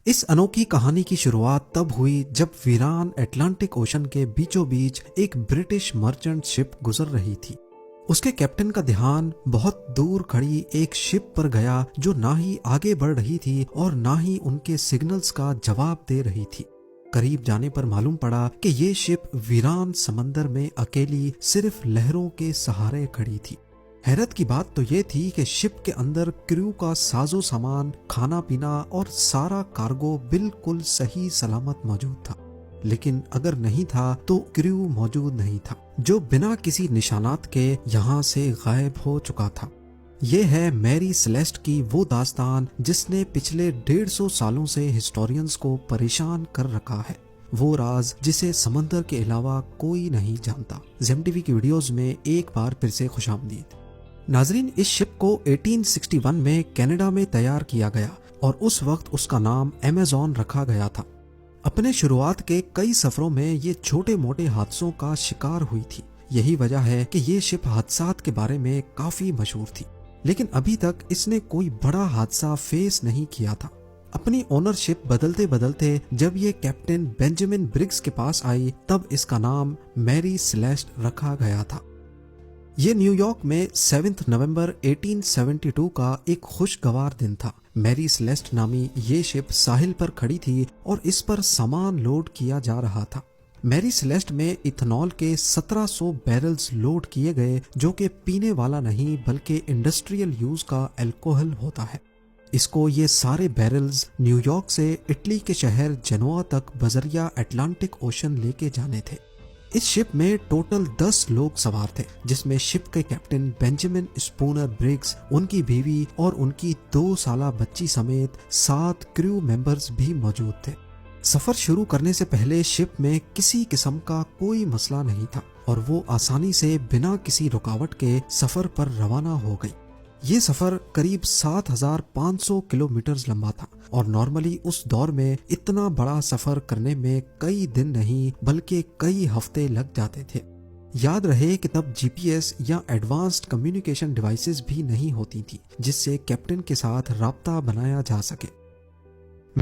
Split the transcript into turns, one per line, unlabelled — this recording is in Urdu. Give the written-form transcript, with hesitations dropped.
اس انوکھی کہانی کی شروعات تب ہوئی جب ویران اٹلانٹک اوشن کے بیچوں بیچ ایک برٹش مرچنٹ شپ گزر رہی تھی۔ اس کے کیپٹن کا دھیان بہت دور کھڑی ایک شپ پر گیا جو نہ ہی آگے بڑھ رہی تھی اور نہ ہی ان کے سگنلز کا جواب دے رہی تھی۔ قریب جانے پر معلوم پڑا کہ یہ شپ ویران سمندر میں اکیلی صرف لہروں کے سہارے کھڑی تھی۔ حیرت کی بات تو یہ تھی کہ شپ کے اندر کریو کا ساز و سامان، کھانا پینا اور سارا کارگو بالکل صحیح سلامت موجود تھا، لیکن اگر نہیں تھا تو کریو موجود نہیں تھا، جو بنا کسی نشانات کے یہاں سے غائب ہو چکا تھا۔ یہ ہے میری سیلیسٹ کی وہ داستان جس نے پچھلے 150 سالوں سے ہسٹورینز کو پریشان کر رکھا ہے، وہ راز جسے سمندر کے علاوہ کوئی نہیں جانتا۔ زیم ٹی وی کی ویڈیوز میں ایک بار پھر سے خوش آمدید۔ ناظرین، اس شپ کو 1861 میں کینیڈا میں تیار کیا گیا اور اس وقت اس کا نام ایمیزون رکھا گیا تھا۔ اپنے شروعات کے کئی سفروں میں یہ چھوٹے موٹے حادثوں کا شکار ہوئی تھی، یہی وجہ ہے کہ یہ شپ حادثات کے بارے میں کافی مشہور تھی، لیکن ابھی تک اس نے کوئی بڑا حادثہ فیس نہیں کیا تھا۔ اپنی اونرشپ بدلتے بدلتے جب یہ کیپٹن بینجامن برگس کے پاس آئی تب اس کا نام میری سیلیسٹ رکھا گیا تھا۔ یہ نیو یارک میں 7 نومبر 1872 کا ایک خوشگوار دن تھا۔ میری سیلیسٹ نامی یہ شپ ساحل پر کھڑی تھی اور اس پر سامان لوڈ کیا جا رہا تھا۔ میری سیلیسٹ میں ایتھنول کے 1700 بیرلز لوڈ کیے گئے، جو کہ پینے والا نہیں بلکہ انڈسٹریل یوز کا الکوہل ہوتا ہے۔ اس کو یہ سارے بیرلز نیو یارک سے اٹلی کے شہر جنوا تک بذریعہ اٹلانٹک اوشن لے کے جانے تھے۔ اس شپ میں ٹوٹل 10 لوگ سوار تھے، جس میں شپ کے کیپٹن بینجامن اسپونر برگس، ان کی بیوی اور ان کی 2 سالہ بچی سمیت 7 کریو ممبرز بھی موجود تھے۔ سفر شروع کرنے سے پہلے شپ میں کسی قسم کا کوئی مسئلہ نہیں تھا اور وہ آسانی سے بنا کسی رکاوٹ کے سفر پر روانہ ہو گئی۔ یہ سفر قریب 7500 کلومیٹرز لمبا تھا اور نارملی اس دور میں اتنا بڑا سفر کرنے میں کئی دن نہیں بلکہ کئی ہفتے لگ جاتے تھے۔ یاد رہے کہ تب جی پی ایس یا ایڈوانسڈ کمیونیکیشن ڈیوائسز بھی نہیں ہوتی تھی جس سے کیپٹن کے ساتھ رابطہ بنایا جا سکے۔